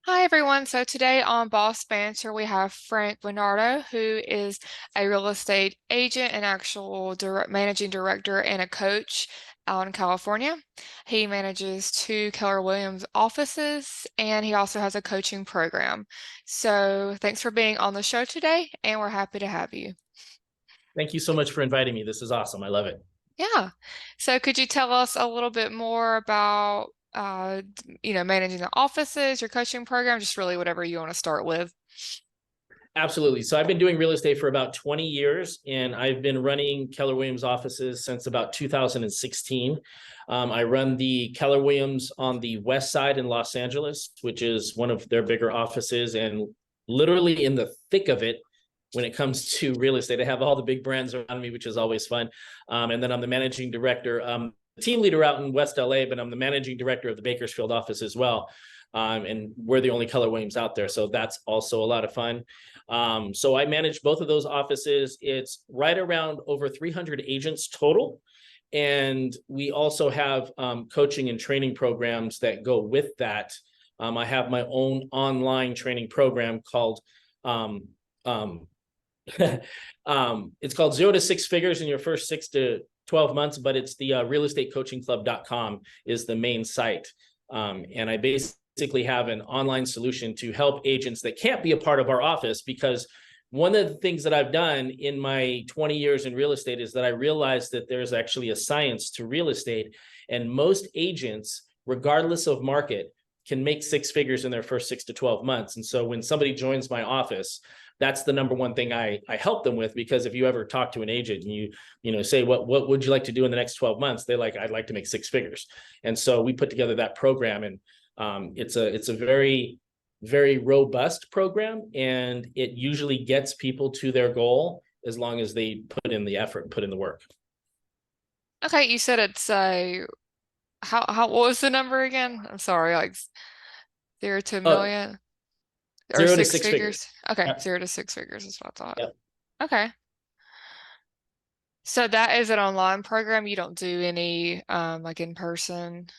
Hi everyone. So today on Boss Banter, we have Frank Bernardo, who is a real estate agent and actual managing director and a coach out in California. He manages two Keller Williams offices and he also has a coaching program. So thanks for being on the show today, and we're happy to have you. Thank you so much for inviting me. This is awesome. I love it. Yeah. So could you tell us a little bit more about managing the offices, your coaching program, just really whatever you want to start with? Absolutely. So I've been doing real estate for about 20 years, and I've been running Keller Williams offices since about 2016. I run the Keller Williams on the west side in Los Angeles, which is one of their bigger offices, and literally in the thick of it when it comes to real estate. I have all the big brands around me, which is always fun. And then I'm the managing director, team leader out in West LA, but I'm the managing director of the Bakersfield office as well. And we're the only Keller Williams out there. So that's also a lot of fun. So I manage both of those offices. It's right around over 300 agents total. And we also have coaching and training programs that go with that. I have my own online training program called um, um, it's called 0 to 6 figures in your first 6 to 12 months, but it's the realestatecoachingclub.com is the main site. And I basically have an online solution to help agents that can't be a part of our office, because one of the things that I've done in my 20 years in real estate is that I realized that there's actually a science to real estate, and most agents, regardless of market, can make 6 figures in their first 6 to 12 months. And so when somebody joins my office, that's the number one thing I help them with, because if you ever talk to an agent and you say, what would you like to do in the next 12 months? They're like, I'd like to make 6 figures. And so we put together that program, and it's a very, very robust program, and it usually gets people to their goal as long as they put in the effort and put in the work. Okay, you said it's how what was the number again? I'm sorry, like 0 to 1 million or 0 to 6 figures. figures? Okay, Yep. 0 to 6 figures is what I thought. Yep. Okay. So that is an online program. You don't do any like in person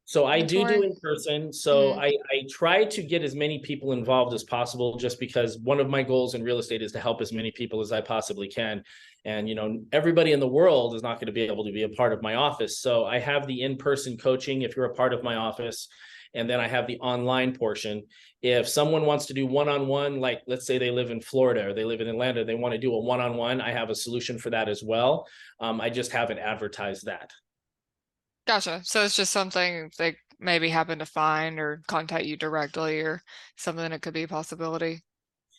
So I do mentoring? in person. So Hmm. I try to get as many people involved as possible, just because one of my goals in real estate is to help as many people as I possibly can. And everybody in the world is not going to be able to be a part of my office. So I have the in-person coaching if you're a part of my office. And then I have the online portion. If someone wants to do one-on-one, like let's say they live in Florida or they live in Atlanta, they want to do a one-on-one, I have a solution for that as well. I just haven't advertised that. Gotcha. So it's just something they maybe happen to find or contact you directly or something that could be a possibility.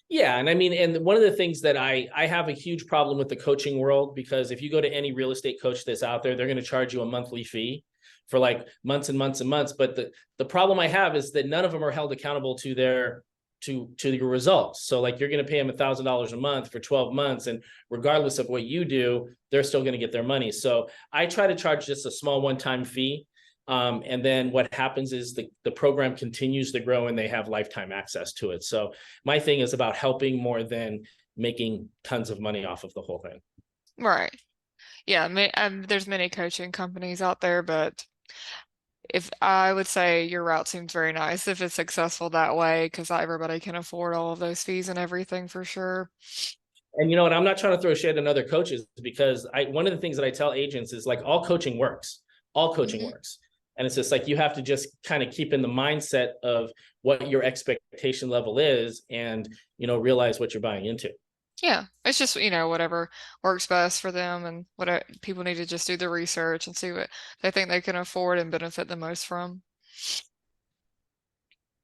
Yeah, and I mean, and one of the things that I have a huge problem with the coaching world, because if you go to any real estate coach that's out there, they're going to charge you a monthly fee for like months and months and months. But the problem I have is that none of them are held accountable to their to your results. So like you're going to pay them $1,000 a month for 12 months, and regardless of what you do, they're still going to get their money. So I try to charge just a small one-time fee. And then what happens is the program continues to grow and they have lifetime access to it. So my thing is about helping more than making tons of money off of the whole thing. Right. Yeah, there's many coaching companies out there, but if I would say your route seems very nice if it's successful that way, because not everybody can afford all of those fees and everything for sure. And you know what? I'm not trying to throw shade on other coaches, because one of the things that I tell agents is like all coaching works. All coaching Hmm. works. And it's just like you have to just kind of keep in the mindset of what your expectation level is, and realize what you're buying into. Yeah, it's just, whatever works best for them, and what people need to just do the research and see what they think they can afford and benefit the most from.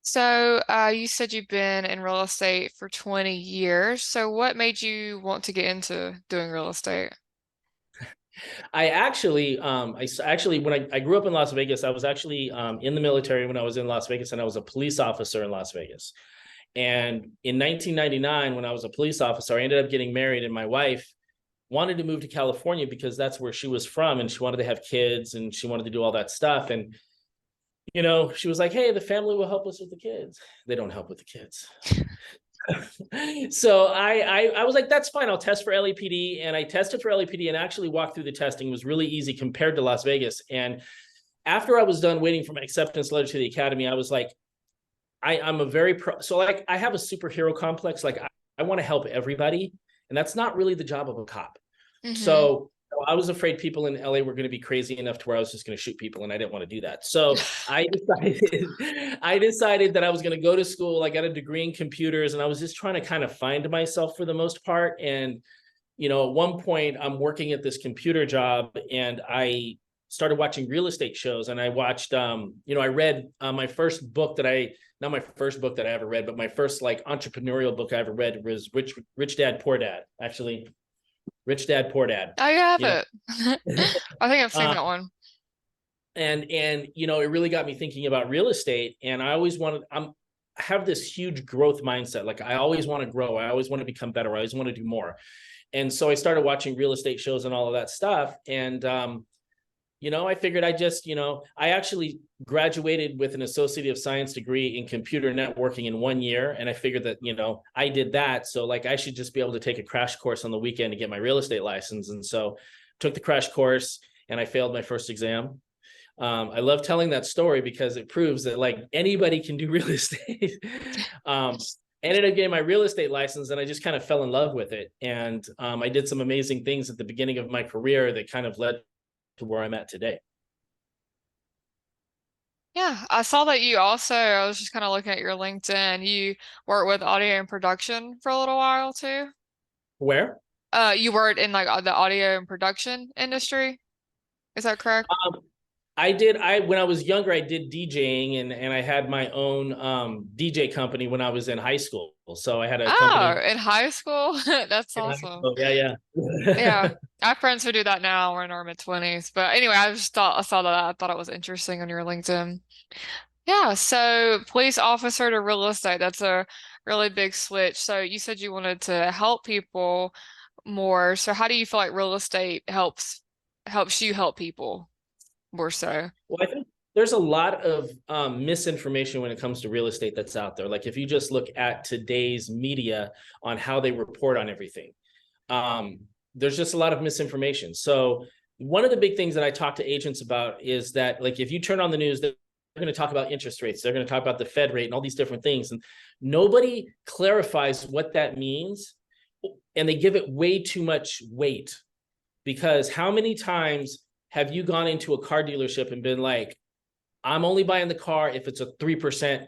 So, you said you've been in real estate for 20 years. So, what made you want to get into doing real estate? I actually, when I grew up in Las Vegas, I was actually in the military when I was in Las Vegas, and I was a police officer in Las Vegas. And in 1999, when I was a police officer, I ended up getting married, and my wife wanted to move to California because that's where she was from, and she wanted to have kids, and she wanted to do all that stuff. And she was like, "Hey, the family will help us with the kids." They don't help with the kids. So I was like, that's fine. I'll test for LAPD. And I tested for LAPD and actually walked through the testing. It was really easy compared to Las Vegas. And after I was done waiting for my acceptance letter to the academy, I was like, I'm a very pro. So like I have a superhero complex. Like I want to help everybody, and that's not really the job of a cop. Mm-hmm. So I was afraid people in LA were going to be crazy enough to where I was just going to shoot people, and I didn't want to do that. So I decided that I was going to go to school. I got a degree in computers, and I was just trying to kind of find myself for the most part. And at one point, I'm working at this computer job, and I started watching real estate shows, and I watched, I read my first book that I not my first book that I ever read, but my first like entrepreneurial book I ever read was Rich Dad Poor Dad. Actually, Rich Dad Poor Dad. I have You know, it. I think I've seen uh, that one. and it really got me thinking about real estate. And I always wanted. I have this huge growth mindset. Like I always want to grow. I always want to become better. I always want to do more. And so I started watching real estate shows and all of that stuff. And I figured I actually graduated with an Associate of Science degree in computer networking in 1 year. And I figured that, I did that. So like, I should just be able to take a crash course on the weekend to get my real estate license. And so took the crash course and I failed my first exam. I love telling that story because it proves that like anybody can do real estate. Ended up getting my real estate license and I just kind of fell in love with it. And I did some amazing things at the beginning of my career that kind of led to where I'm at today. Yeah, I saw that you also, I was just kind of looking at your LinkedIn. You worked with audio and production for a little while too. Where? You worked in like the audio and production industry. Is that correct? Um, I did. When I was younger, I did DJing and I had my own DJ company when I was in high school. So I had a Oh, company in high school? That's in high awesome. school. Yeah, Yeah. yeah. I have friends who do that now. We're in our mid-20s. But anyway, I saw that. I thought it was interesting on your LinkedIn. Yeah, so police officer to real estate, that's a really big switch. So you said you wanted to help people more. So how do you feel like real estate helps you help people more so? Well, I think there's a lot of misinformation when it comes to real estate that's out there. Like if you just look at today's media on how they report on everything, um, there's just a lot of misinformation. So one of the big things that I talk to agents about is that like if you turn on the news, they're going to talk about interest rates, they're going to talk about the Fed rate and all these different things, and nobody clarifies what that means, and they give it way too much weight. Because how many times have you gone into a car dealership and been like, I'm only buying the car if it's a 3%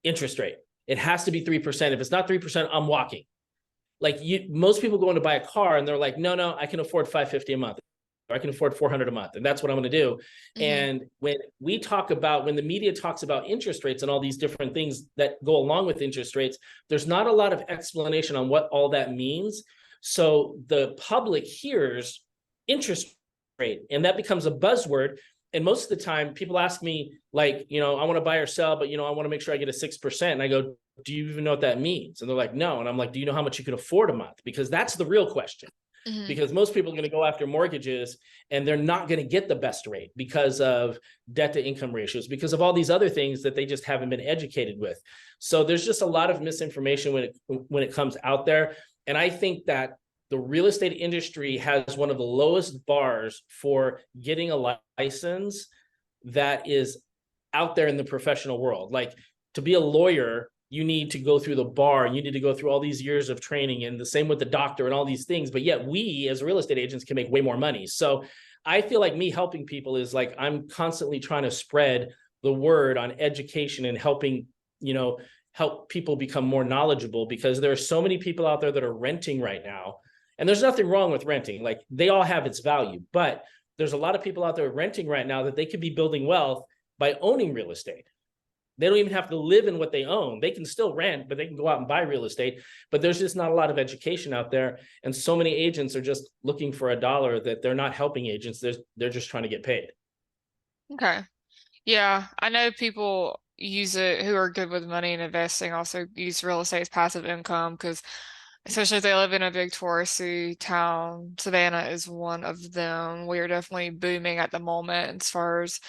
interest rate. It has to be 3%. If it's not 3%, I'm walking. Like most people go in to buy a car and they're like, no, I can afford 550 a month. Or I can afford 400 a month. And that's what I'm going to do. Hmm. And when the media talks about interest rates and all these different things that go along with interest rates, there's not a lot of explanation on what all that means. So the public hears interest rate and that becomes a buzzword. And most of the time people ask me like, I want to buy or sell, but I want to make sure I get a 6%. And I go, do you even know what that means? And they're like, no. And I'm like, do you know how much you can afford a month? Because that's the real question. Hmm. Because most people are going to go after mortgages and they're not going to get the best rate because of debt to income ratios, because of all these other things that they just haven't been educated with. So there's just a lot of misinformation when it comes out there. And I think that the real estate industry has one of the lowest bars for getting a license that is out there in the professional world. Like to be a lawyer, you need to go through the bar, you need to go through all these years of training, and the same with the doctor and all these things. But yet we as real estate agents can make way more money. So I feel like me helping people is like I'm constantly trying to spread the word on education and helping, help people become more knowledgeable, because there are so many people out there that are renting right now. And there's nothing wrong with renting. Like they all have its value, but there's a lot of people out there renting right now that they could be building wealth by owning real estate. They don't even have to live in what they own. They can still rent, but they can go out and buy real estate. But there's just not a lot of education out there. And so many agents are just looking for a dollar that they're not helping agents. They're just trying to get paid. Okay. Yeah, I know people use it who are good with money and investing also use real estate as passive income because especially if they live in a big touristy town. Savannah is one of them. We are definitely booming at the moment as far as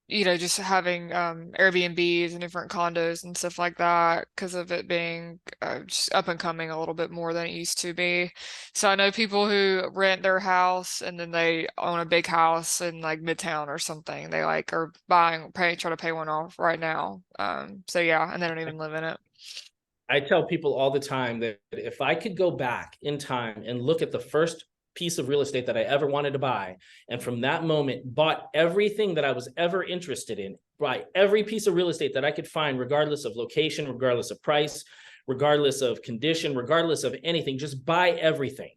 just having Airbnbs and different condos and stuff like that because of it being just up and coming a little bit more than it used to be. So I know people who rent their house and then they own a big house in like Midtown or something. They like are try to pay one off right now. So yeah, and they don't even live in it. I tell people all the time that if I could go back in time and look at the first piece of real estate that I ever wanted to buy, and from that moment bought everything that I was ever interested in, buy every piece of real estate that I could find, regardless of location, regardless of price, regardless of condition, regardless of anything, just buy everything.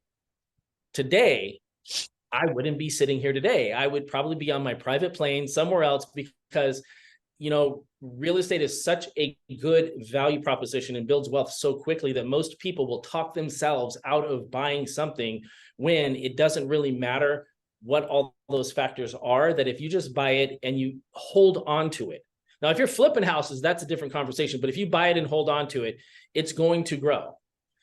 Today, I wouldn't be sitting here today. I would probably be on my private plane somewhere else because real estate is such a good value proposition and builds wealth so quickly that most people will talk themselves out of buying something when it doesn't really matter what all those factors are, that if you just buy it and you hold on to it. Now, if you're flipping houses, that's a different conversation. But if you buy it and hold on to it, it's going to grow.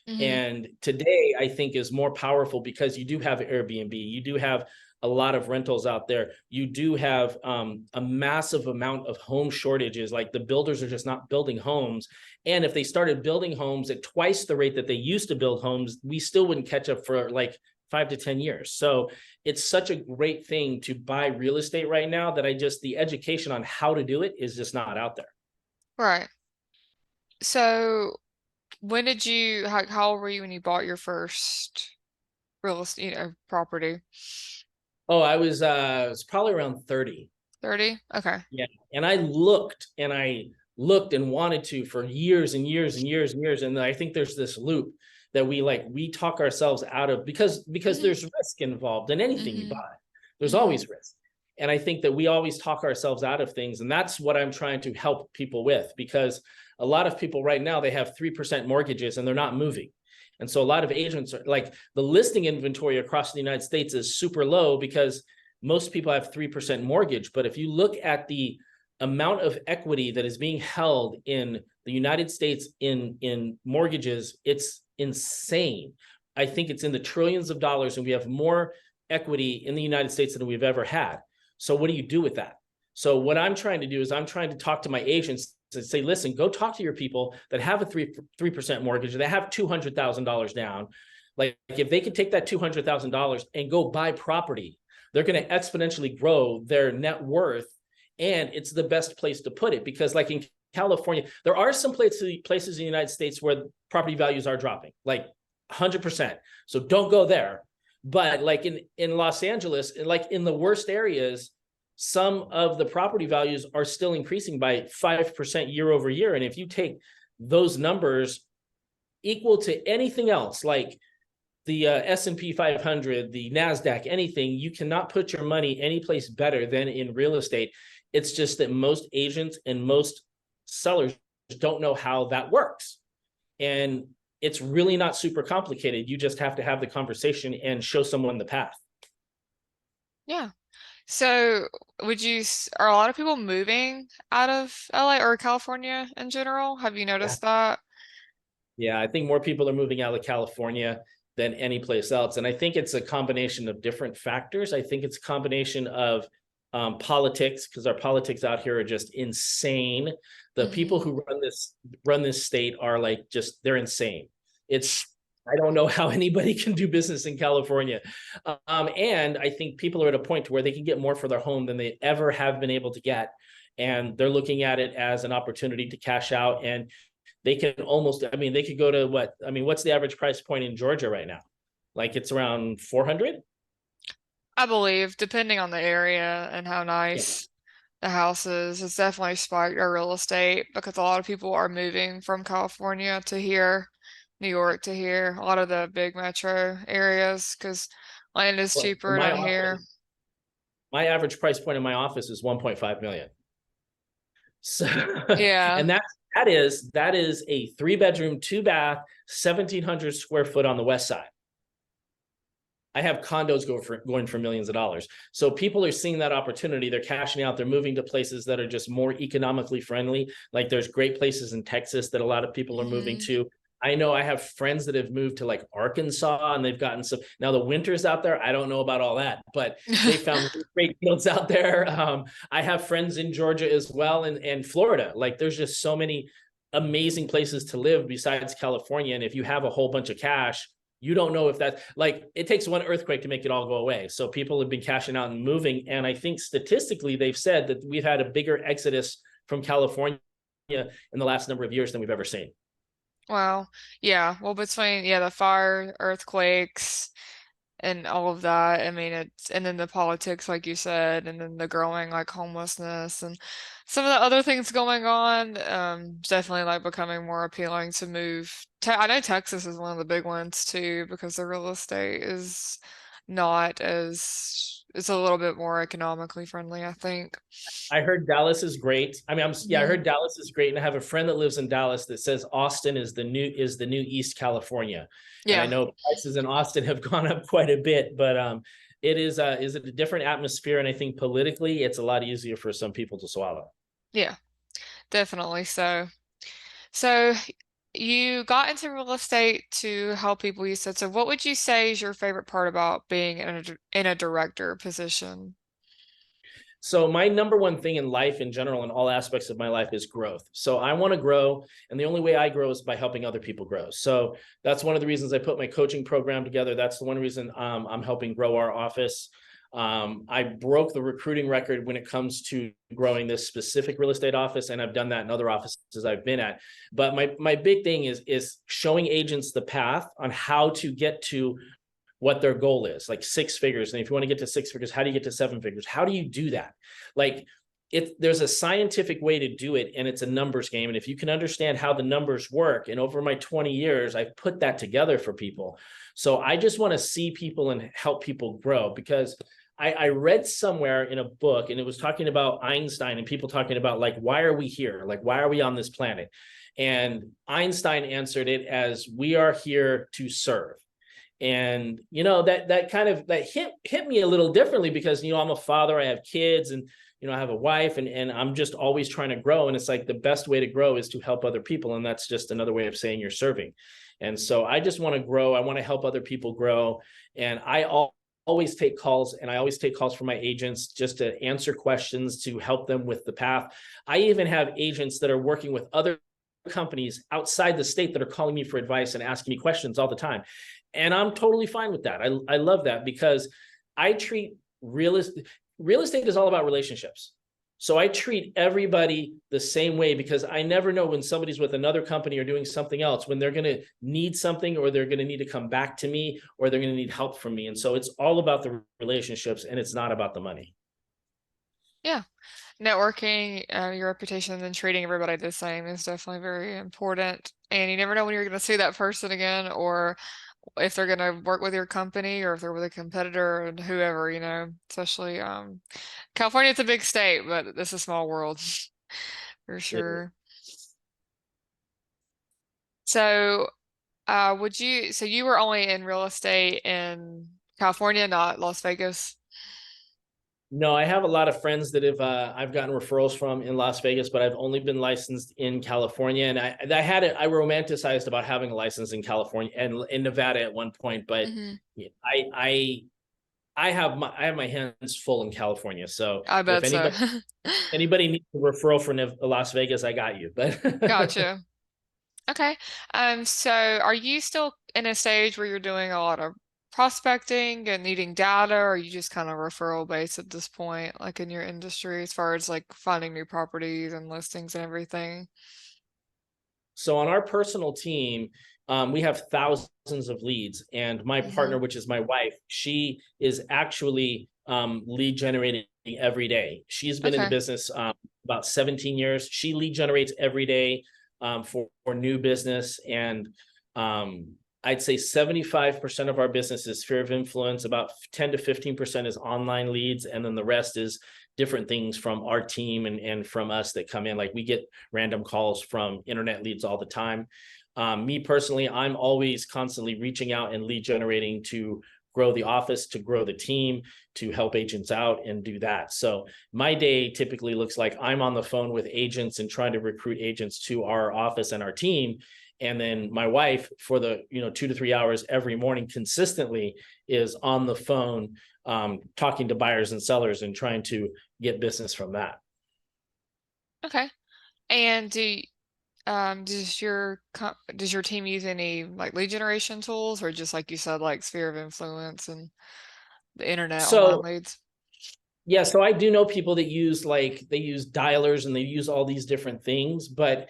Hmm. And today, I think, is more powerful because you do have Airbnb, you do have a lot of rentals out there. You do have a massive amount of home shortages. Like the builders are just not building homes. And if they started building homes at twice the rate that they used to build homes, we still wouldn't catch up for like 5 to 10 years. So it's such a great thing to buy real estate right now that the education on how to do it is just not out there. Right. So when did how old were you when you bought your first real estate, property? Oh, I was probably around 30. 30? Okay. Yeah. And I looked and wanted to for years and years and years and years. And I think there's this loop that we talk ourselves out of because Hmm. there's risk involved in anything you Hmm. buy. There's Hmm. always risk. And I think that we always talk ourselves out of things. And that's what I'm trying to help people with, because a lot of people right now, they have 3% mortgages and they're not moving. And so a lot of agents are like, the listing inventory across the United States is super low because most people have 3% mortgage. But if you look at the amount of equity that is being held in the United States in mortgages, it's insane. I think it's in the trillions of dollars, and we have more equity in the United States than we've ever had. So what do you do with that? So what I'm trying to do is I'm trying to talk to my agents to say, listen, go talk to your people that have a 3% mortgage, they have $200,000 down. Like if they could take that $200,000 and go buy property, they're going to exponentially grow their net worth. And it's the best place to put it, because like in California, there are some places in the United States where property values are dropping, like 100%. So don't go there. But like in Los Angeles, like in the worst areas, some of the property values are still increasing by 5% year over year. And if you take those numbers equal to anything else, like the S&P 500, the NASDAQ, anything, you cannot put your money any place better than in real estate. It's just that most agents and most sellers don't know how that works. And it's really not super complicated. You just have to have the conversation and show someone the path. Yeah. So are a lot of people moving out of LA or California in general? Have you Yeah. noticed that? Yeah, I think more people are moving out of California than any place else. And I think it's a combination of different factors. I think it's a combination of politics, because our politics out here are just insane. The people Hmm. who run this state are like they're insane. It's I don't know how anybody can do business in California. And I think people are at a point to where they can get more for their home than they ever have been able to get. And they're looking at it as an opportunity to cash out. And they can they could go to what's the average price point in Georgia right now? Like it's around 400. I believe, depending on the area and how Yeah. nice the house is, it's definitely spiked our real estate because a lot of people are moving from California to here, New York to here, a lot of the big metro areas because land is Well, in cheaper my down here. office, my average price point in my office is 1.5 million. So, Yeah. and that is a 3-bedroom, 2-bath, 1,700 square foot on the west side. I have condos going for millions of dollars. So people are seeing that opportunity. They're cashing out. They're moving to places that are just more economically friendly. Like there's great places in Texas that a lot of people are moving Hmm. to. I know I have friends that have moved to like Arkansas and they've gotten some. Now the winters out there, I don't know about all that, but they found great fields out there. I have friends in Georgia as well, and Florida. Like there's just so many amazing places to live besides California. And if you have a whole bunch of cash, you don't know if that, like, it takes one earthquake to make it all go away. So people have been cashing out and moving. And I think statistically, they've said that we've had a bigger exodus from California in the last number of years than we've ever seen. Wow. Yeah. Well, between, yeah, the fire, earthquakes, and all of that. I mean, it's, and then the politics, like you said, and then the growing like homelessness and some of the other things going on, definitely like becoming more appealing to move. I know Texas is one of the big ones too, because the real estate is not as, it's a little bit more economically friendly, I think. I heard Dallas is great. I mean, yeah, I Hmm. heard Dallas is great, and I have a friend that lives in Dallas that says Austin is the new East California, and I Yeah. know prices in Austin have gone up quite a bit, but it is a different atmosphere, and I think politically it's a lot easier for some people to swallow. Yeah, definitely. So, so you got into real estate to help people, you said. So what would you say is your favorite part about being in a director position? So my number one thing in life in general, in all aspects of my life, is growth. So I want to grow, and the only way I grow is by helping other people grow. So that's one of the reasons I put my coaching program together. That's the one reason I'm helping grow our office. I broke the recruiting record when it comes to growing this specific real estate office, and I've done that in other offices I've been at. But my big thing is showing agents the path on how to get to what their goal is, like six figures. And if you want to get to six figures, how do you get to seven figures? How do you do that? Like, there's a scientific way to do it, and it's a numbers game. And if you can understand how the numbers work, and over my 20 years, I've put that together for people. So I just want to see people and help people grow, because I read somewhere in a book, and it was talking about Einstein and people talking about, like, why are we here? Like, why are we on this planet? And Einstein answered it as, we are here to serve. And that kind of that hit me a little differently, because I'm a father, I have kids, and I have a wife, and I'm just always trying to grow. And it's like, the best way to grow is to help other people, and that's just another way of saying you're serving. And so I just want to grow, I want to help other people grow. And always take calls, and I always take calls from my agents just to answer questions, to help them with the path. I even have agents that are working with other companies outside the state that are calling me for advice and asking me questions all the time. And I'm totally fine with that. I love that, because I treat real estate is all about relationships. So I treat everybody the same way, because I never know when somebody's with another company or doing something else, when they're going to need something, or they're going to need to come back to me, or they're going to need help from me. And so it's all about the relationships, and it's not about the money. Yeah. Networking, your reputation, and then treating everybody the same is definitely very important. And you never know when you're going to see that person again, or if they're going to work with your company, or if they're with a competitor, and whoever, especially California, it's a big state, but it's a small world for It- sure. So, so you were only in real estate in California, not Las Vegas? No, I have a lot of friends that I've gotten referrals from in Las Vegas, but I've only been licensed in California. And I romanticized about having a license in California and in Nevada at one point, but Hmm. I I have my hands full in California. So I if bet so. anybody needs a referral for Las Vegas, I got you. But Gotcha. Okay. So are you still in a stage where you're doing a lot of prospecting and needing data, or are you just kind of referral based at this point, like in your industry, as far as like finding new properties and listings and everything? So on our personal team, we have thousands of leads, and my Hmm. partner, which is my wife, she is actually lead generating every day. She's been in the Okay. business about 17 years. She lead generates every day for new business, and I'd say 75% of our business is sphere of influence. About 10 to 15% is online leads, and then the rest is different things from our team and from us that come in. Like, we get random calls from internet leads all the time. Me personally, I'm always constantly reaching out and lead generating to grow the office, to grow the team, to help agents out and do that. So my day typically looks like I'm on the phone with agents and trying to recruit agents to our office and our team. And then my wife, for the 2 to 3 hours every morning consistently, is on the phone talking to buyers and sellers and trying to get business from that. Okay. And does your team use any like lead generation tools, or just like you said, like sphere of influence and the internet online So leads? yeah, so I do know people that use they use dialers and they use all these different things, but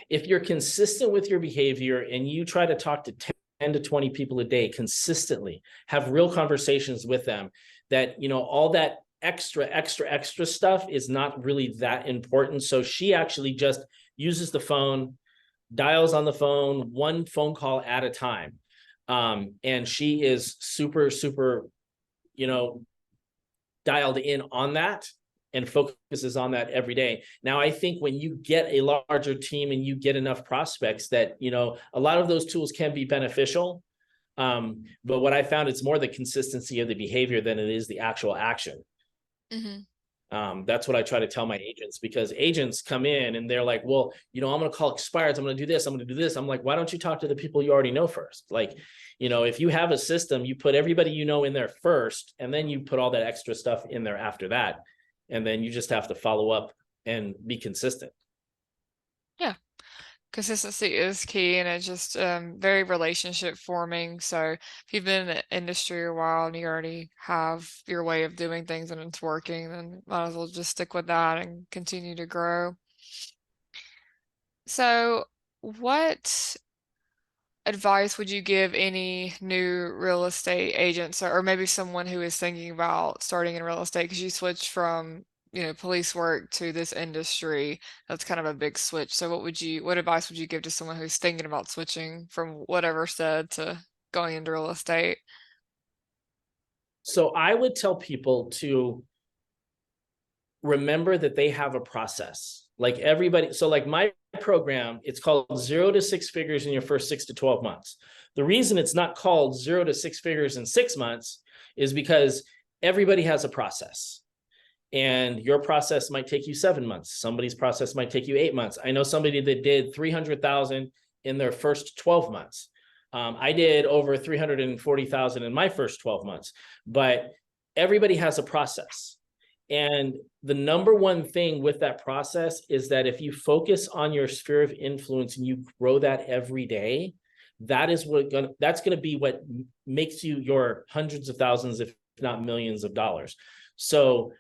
if you're consistent with your behavior and you try to talk to 10 to 20 people a day consistently, have real conversations with them, that all that extra stuff is not really that important. So she actually just uses the phone, dials on the phone, one phone call at a time. And she is super, dialed in on that and focuses on that every day. Now, I think when you get a larger team and you get enough prospects that, a lot of those tools can be beneficial. But what I found, it's more the consistency of the behavior than it is the actual action. Hmm. That's what I try to tell my agents, because agents come in and they're like, well, I'm going to call expireds. I'm going to do this. I'm going to do this. I'm like, why don't you talk to the people you already know first? Like, if you have a system, you put everybody in there first, and then you put all that extra stuff in there after that. And then you just have to follow up and be consistent. Yeah. Consistency is key, and it's just very relationship forming. So if you've been in the industry a while and you already have your way of doing things and it's working, then might as well just stick with that and continue to grow. So, what advice would you give any new real estate agents, or maybe someone who is thinking about starting in real estate, because you switched from, police work to this industry? That's kind of a big switch. So what advice would you give to someone who's thinking about switching from whatever said to going into real estate? So I would tell people to remember that they have a process. Like everybody, so like my program, it's called 0 to 6 figures in your first 6 to 12 months. The reason it's not called 0 to 6 figures in 6 months is because everybody has a process. And your process might take you 7 months. Somebody's process might take you 8 months. I know somebody that did 300,000 in their first 12 months. I did over 340,000 in my first 12 months, but everybody has a process. And the number one thing with that process is that if you focus on your sphere of influence and you grow that every day, that's going to be what makes you your hundreds of thousands, if not millions of dollars. So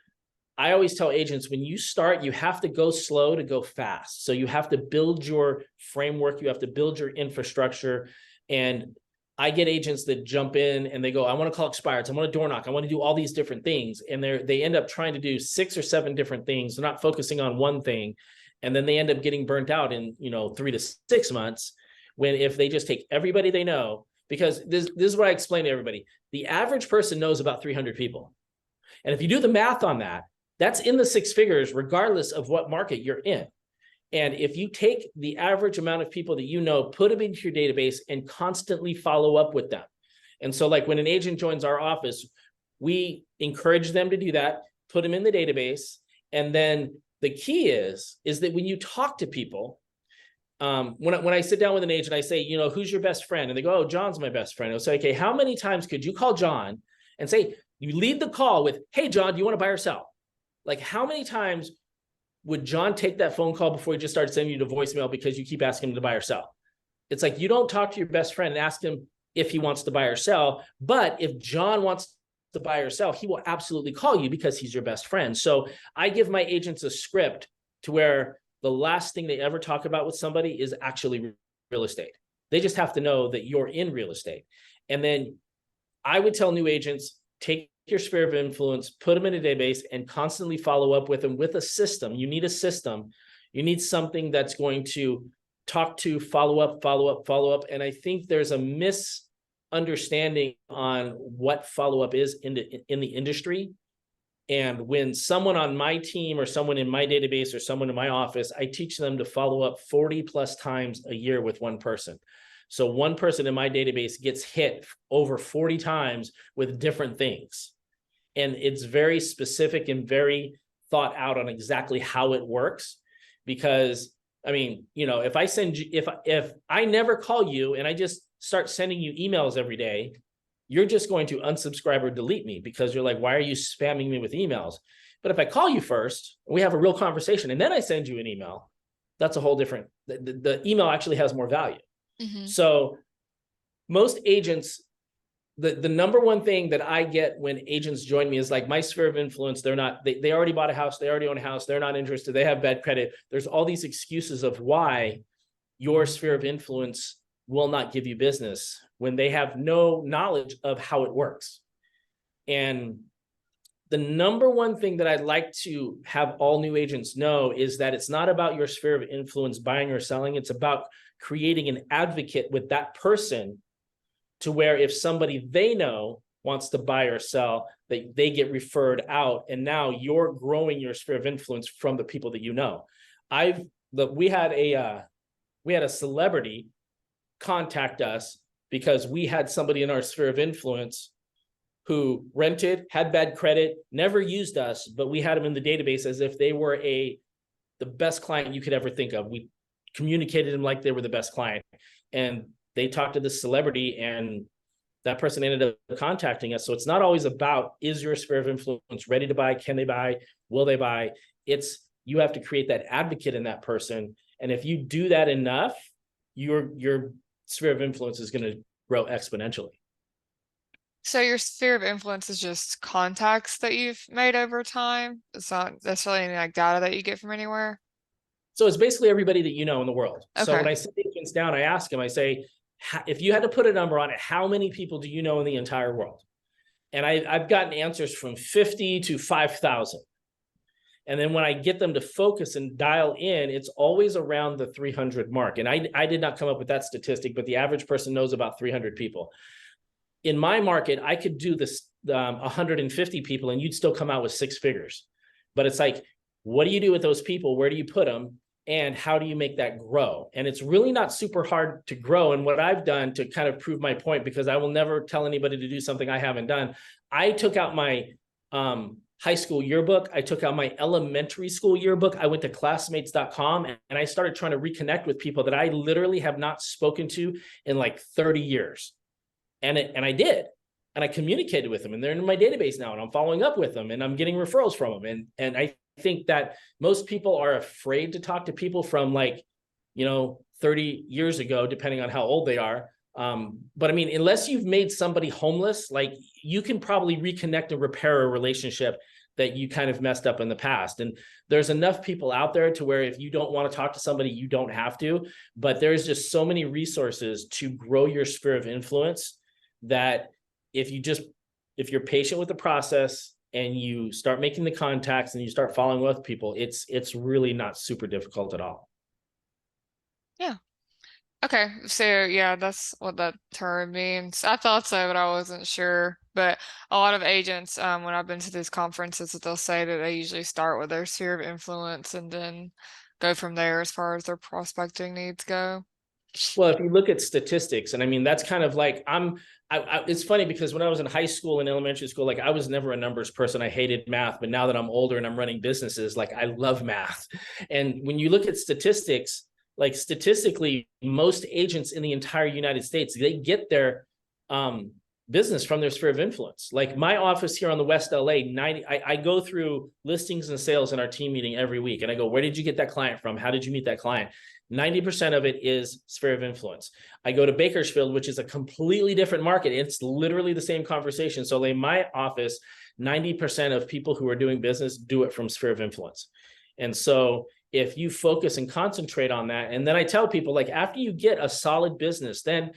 I always tell agents, when you start, you have to go slow to go fast. So you have to build your framework, you have to build your infrastructure. And I get agents that jump in and they go, I want to call expireds, I want to door knock, I want to do all these different things. And they end up trying to do 6 or 7 different things. They're not focusing on one thing. And then they end up getting burnt out in 3 to 6 months, when if they just take everybody they know, because this is what I explain to everybody. The average person knows about 300 people. And if you do the math on that, that's in the 6 figures, regardless of what market you're in. And if you take the average amount of people that you know, put them into your database and constantly follow up with them. And so like when an agent joins our office, we encourage them to do that, put them in the database. And then the key is that when you talk to people, when I sit down with an agent, I say, who's your best friend? And they go, oh, John's my best friend. I'll say, okay, how many times could you call John and say, you lead the call with, hey, John, do you want to buy or sell? Like, how many times would John take that phone call before he just started sending you to voicemail because you keep asking him to buy or sell? It's like, you don't talk to your best friend and ask him if he wants to buy or sell. But if John wants to buy or sell, he will absolutely call you because he's your best friend. So I give my agents a script to where the last thing they ever talk about with somebody is actually real estate. They just have to know that you're in real estate. And then I would tell new agents, take your sphere of influence, put them in a database, and constantly follow up with them with a system. You need a system. You need something that's going to talk to, follow up. And I think there's a misunderstanding on what follow-up is in the industry. And when someone on my team or someone in my database or someone in my office, I teach them to follow up 40 plus times a year with one person. So one person in my database gets hit over 40 times with different things. And it's very specific and very thought out on exactly how it works, because I mean, if I send you, if I never call you and I just start sending you emails every day, you're just going to unsubscribe or delete me because you're like, why are you spamming me with emails? But if I call you first, we have a real conversation, and then I send you an email, that's a whole different, the email actually has more value. Mm-hmm. So most agents, the number one thing that I get when agents join me is like, my sphere of influence, they already bought a house, they already own a house, they're not interested, they have bad credit. There's all these excuses of why your sphere of influence will not give you business when they have no knowledge of how it works. And the number one thing that I'd like to have all new agents know is that it's not about your sphere of influence buying or selling. It's about creating an advocate with that person, to where if somebody they know wants to buy or sell, they get referred out, and now you're growing your sphere of influence from the people that you know. We had a celebrity contact us because we had somebody in our sphere of influence who rented, had bad credit, never used us, but we had them in the database as if they were the best client you could ever think of. We communicated them like they were the best client, and they talked to this celebrity, and that person ended up contacting us. So it's not always about, is your sphere of influence ready to buy? Can they buy? Will they buy? You have to create that advocate in that person. And if you do that enough, your sphere of influence is going to grow exponentially. So your sphere of influence is just contacts that you've made over time. It's not necessarily any like data that you get from anywhere. So it's basically everybody that you know in the world. So when Okay. I sit agents down, I ask them, I say, if you had to put a number on it, how many people do you know in the entire world? And I've gotten answers from 50 to 5,000. And then when I get them to focus and dial in, it's always around the 300 mark. And I did not come up with that statistic, but the average person knows about 300 people. In my market, I could do this 150 people and you'd still come out with six figures. But it's like, what do you do with those people? Where do you put them? And how do you make that grow? And it's really not super hard to grow. And what I've done to kind of prove my point, because I will never tell anybody to do something I haven't done, I took out my high school yearbook. I took out my elementary school yearbook. I went to classmates.com and I started trying to reconnect with people that I literally have not spoken to in like 30 years. And I did. And I communicated with them, and they're in my database now, and I'm following up with them, and I'm getting referrals from them. And I think that most people are afraid to talk to people from 30 years ago, depending on how old they are. But I mean, unless you've made somebody homeless, like, you can probably reconnect and repair a relationship that you kind of messed up in the past. And there's enough people out there to where if you don't want to talk to somebody, you don't have to. But there's just so many resources to grow your sphere of influence that if you're patient with the process and you start making the contacts and you start following with people, it's really not super difficult at all. Yeah. Okay. So yeah, that's what that term means. I thought so, but I wasn't sure. But a lot of agents, when I've been to these conferences, they'll say that they usually start with their sphere of influence and then go from there as far as their prospecting needs go. Well, if you look at statistics, and I mean, that's kind of like, it's funny because when I was in high school and elementary school, like, I was never a numbers person. I hated math, but now that I'm older and I'm running businesses, like, I love math. And when you look at statistics, like, statistically, most agents in the entire United States, they get their business from their sphere of influence. Like, my office here on the West LA, I go through listings and sales in our team meeting every week. And I go, where did you get that client from? How did you meet that client? 90% of it is sphere of influence. I go to Bakersfield, which is a completely different market. It's literally the same conversation. So in my office, 90% of people who are doing business do it from sphere of influence. And so if you focus and concentrate on that, and then I tell people, like, after you get a solid business, then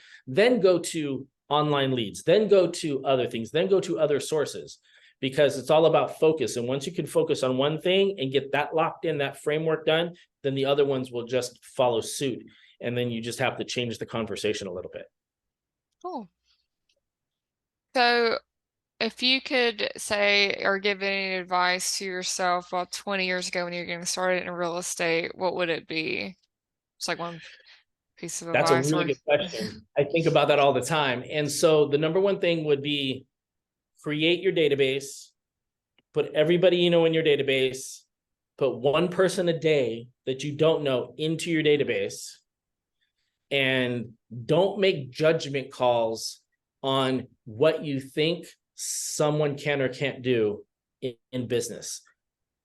go to online leads, then go to other things, then go to other sources, because it's all about focus. And once you can focus on one thing and get that locked in, that framework done, then the other ones will just follow suit. And then you just have to change the conversation a little bit. Cool. So if you could say or give any advice to yourself about 20 years ago when you were getting started in real estate, what would it be? It's like one piece of That's a advice really or good question. I think about that all the time. And so the number one thing would be create your database, put everybody you know in your database, put one person a day that you don't know into your database, and don't make judgment calls on what you think someone can or can't do in business.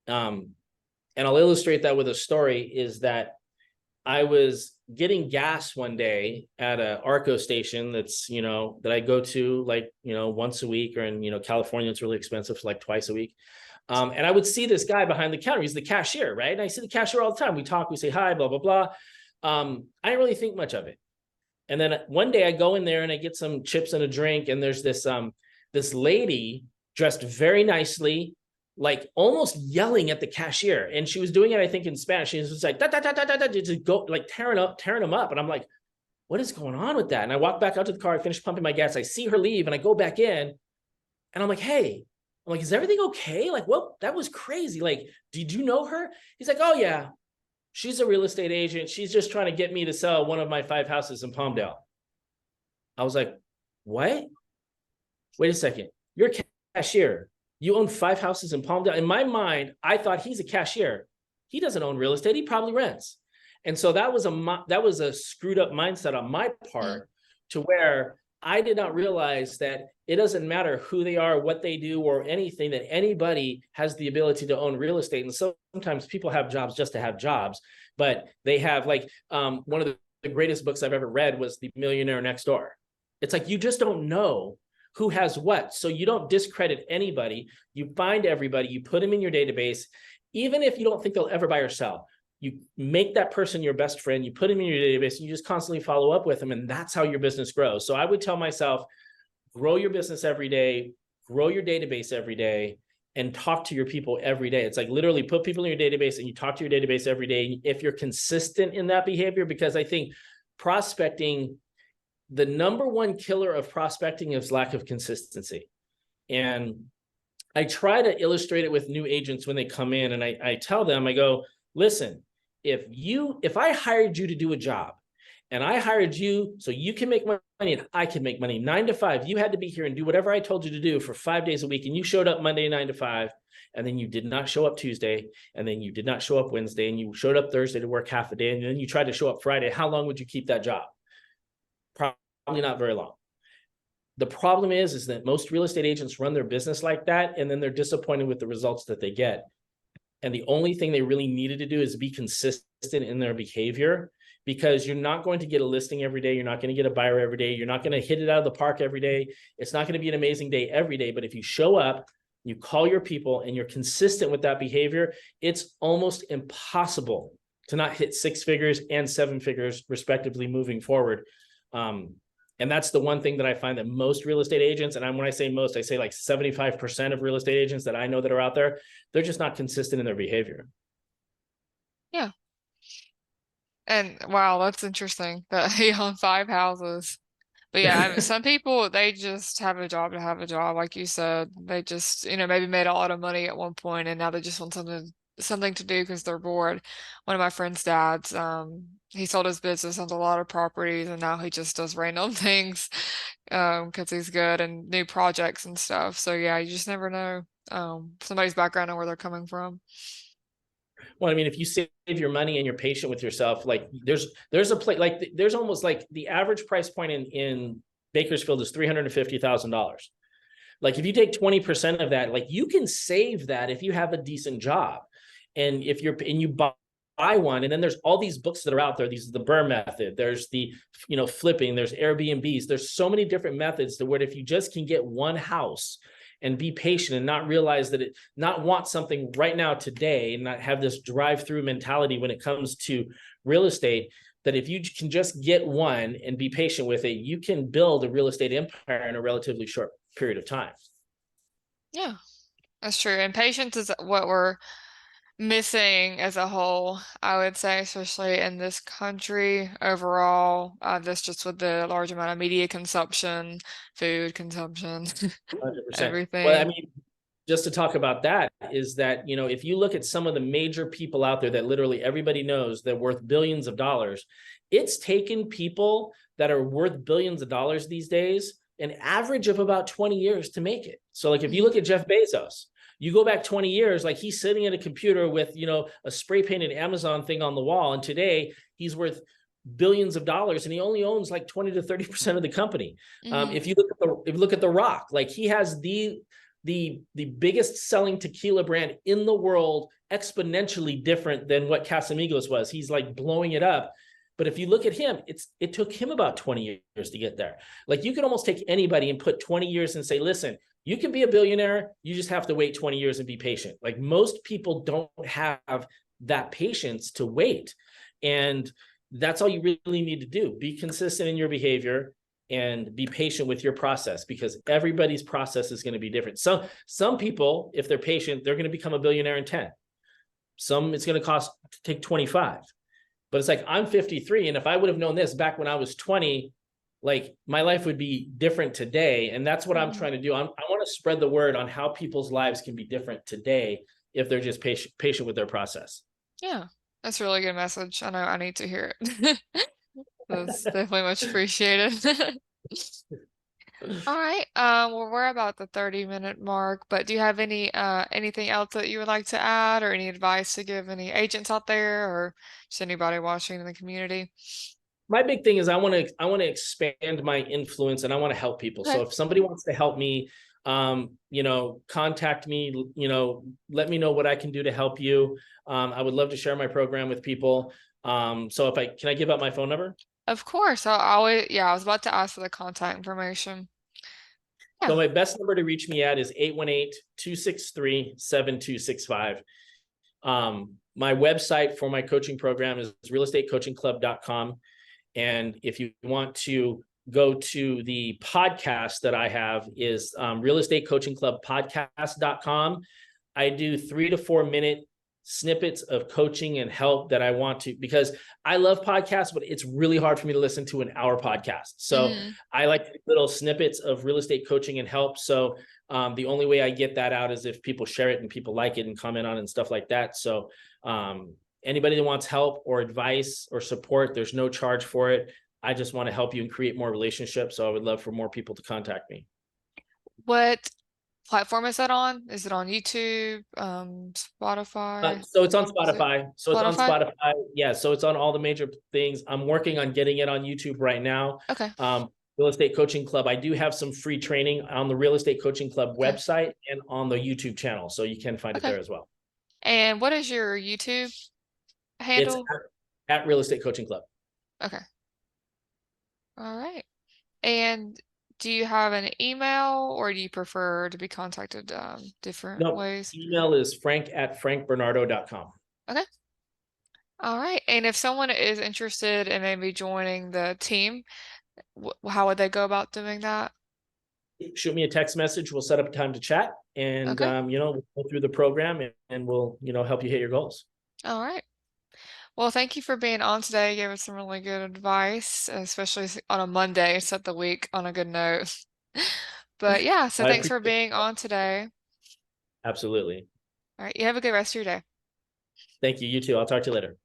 And I'll illustrate that with a story, is that I was getting gas one day at a Arco station that's, that I go to like, once a week, or in, California, it's really expensive, so like twice a week. And I would see this guy behind the counter. He's the cashier, right? And I see the cashier all the time. We talk, we say hi, blah, blah, blah. I didn't really think much of it. And then one day I go in there and I get some chips and a drink. And there's this lady dressed very nicely, like almost yelling at the cashier. And she was doing it, I think, in Spanish. She was like, da, da, da, da, da, da, just go, like tearing them up. And I'm like, what is going on with that? And I walk back out to the car, I finish pumping my gas. I see her leave and I go back in and I'm like, hey, is everything okay? Like, well, that was crazy. Like, did you know her? He's like, oh yeah, she's a real estate agent. She's just trying to get me to sell one of my 5 houses in Palmdale. I was like, what? Wait a second. You're a cashier. You own 5 houses in Palmdale. In my mind, I thought he's a cashier. He doesn't own real estate. He probably rents. And so that was a screwed up mindset on my part, to where I did not realize that it doesn't matter who they are, what they do, or anything, that anybody has the ability to own real estate. And sometimes people have jobs just to have jobs, but they have, like, one of the greatest books I've ever read was The Millionaire Next Door. It's like, you just don't know who has what. So you don't discredit anybody. You find everybody, you put them in your database, even if you don't think they'll ever buy or sell. You make that person your best friend, you put them in your database, and you just constantly follow up with them. And that's how your business grows. So I would tell myself, grow your business every day, grow your database every day, and talk to your people every day. It's like literally put people in your database and you talk to your database every day. If you're consistent in that behavior, because I think prospecting, the number one killer of prospecting is lack of consistency. And I try to illustrate it with new agents when they come in, and I tell them, I go, listen, if I hired you to do a job, and I hired you so you can make money and I can make money 9 to 5, you had to be here and do whatever I told you to do for 5 days a week, and you showed up Monday 9 to 5, and then you did not show up Tuesday, and then you did not show up Wednesday, and you showed up Thursday to work half a day, and then you tried to show up Friday, how long would you keep that job? Probably not very long. The problem is that most real estate agents run their business like that, and then they're disappointed with the results that they get. And the only thing they really needed to do is be consistent in their behavior, because you're not going to get a listing every day. You're not going to get a buyer every day. You're not going to hit it out of the park every day. It's not going to be an amazing day every day. But if you show up, you call your people, and you're consistent with that behavior, it's almost impossible to not hit 6 figures and 7 figures respectively moving forward. And that's the one thing that I find that most real estate agents, and when I say most, I say like 75% of real estate agents that I know that are out there, they're just not consistent in their behavior. Yeah. And wow, that's interesting that he owned 5 houses. But yeah, I mean, some people, they just have a job to have a job, like you said. They just, maybe made a lot of money at one point, and now they just want something to do because they're bored. One of my friend's dads, he sold his business, owns a lot of properties, and now he just does random things, because he's good and new projects and stuff. So yeah, you just never know, somebody's background and where they're coming from. Well, I mean, if you save your money and you're patient with yourself, like there's a place, like there's almost like the average price point in Bakersfield is $350,000. Like if you take 20% of that, like you can save that if you have a decent job. And if you buy one, and then there's all these books that are out there. These are the Burr method. There's the, flipping, there's Airbnbs. There's so many different methods to where if you just can get one house and be patient and not realize that not want something right now today, and not have this drive-through mentality when it comes to real estate, that if you can just get one and be patient with it, you can build a real estate empire in a relatively short period of time. Yeah, that's true. And patience is what we're missing as a whole, I would say, especially in this country overall. This just with the large amount of media consumption, food consumption, 100%. everything. Well, I mean, just to talk about that is that, if you look at some of the major people out there that literally everybody knows that worth billions of dollars, it's taken people that are worth billions of dollars these days an average of about 20 years to make it. So like if you look at Jeff Bezos, You go back 20 years, like he's sitting at a computer with, you know, a spray painted Amazon thing on the wall. And today he's worth billions of dollars and he only owns like 20 to 30% of the company. Hmm. If you look at the Rock, like he has the biggest selling tequila brand in the world, exponentially different than what Casamigos was. He's like blowing it up. But if you look at him, it took him about 20 years to get there. Like you could almost take anybody and put 20 years and say, listen, you can be a billionaire. You just have to wait 20 years and be patient. Like most people don't have that patience to wait. And that's all you really need to do. Be consistent in your behavior and be patient with your process, because everybody's process is going to be different. So some people, if they're patient, they're going to become a billionaire in 10. Some it's going to take 25. But it's like, I'm 53. And if I would have known this back when I was 20, like my life would be different today. And that's what I'm Hmm. trying to do. I want to spread the word on how people's lives can be different today if they're just patient with their process. Yeah, that's a really good message. I know I need to hear it. That's definitely much appreciated. All right. Well, we're about the 30-minute mark, but do you have anything else that you would like to add or any advice to give any agents out there or just anybody watching in the community? My big thing is I want to expand my influence and I want to help people. So Okay. if somebody wants to help me, you know, contact me, you know, let me know what I can do to help you. I would love to share my program with people. So can I give out my phone number? Of course. I always, yeah, I was about to ask for the contact information. Yeah. So my best number to reach me at is 818-263-7265. My website for my coaching program is realestatecoachingclub.com. And if you want to go to the podcast that I have is realestatecoachingclubpodcast.com. I do 3 to 4 minute snippets of coaching and help that I want to, because I love podcasts, but it's really hard for me to listen to an hour podcast. So Hmm. I like little snippets of real estate coaching and help. So the only way I get that out is if people share it and people like it and comment on it and stuff like that. So anybody that wants help or advice or support, there's no charge for it. I just want to help you and create more relationships. So I would love for more people to contact me. What platform is that on? Is it on YouTube, Spotify? So it's on What is it? Spotify. So it's on Spotify? Spotify. Yeah. So it's on all the major things. I'm working on getting it on YouTube right now. Okay. Real Estate Coaching Club. I do have some free training on the Real Estate Coaching Club Okay. website and on the YouTube channel. So you can find it Okay. there as well. And what is your YouTube It's handle? at Real Estate Coaching Club. Okay. All right. And do you have an email or do you prefer to be contacted different No, ways? email is frank@frankbernardo.com. Okay. All right. And if someone is interested in maybe joining the team, how would they go about doing that? Shoot me a text message. We'll set up a time to chat and, Okay. you know, we'll go through the program and we'll, you know, help you hit your goals. All right. Well, thank you for being on today. You gave us some really good advice, especially on a Monday, set the week on a good note. But yeah, so I thanks for appreciate being it. on today. Absolutely. All right. You have a good rest of your day. Thank you. You too. I'll talk to you later.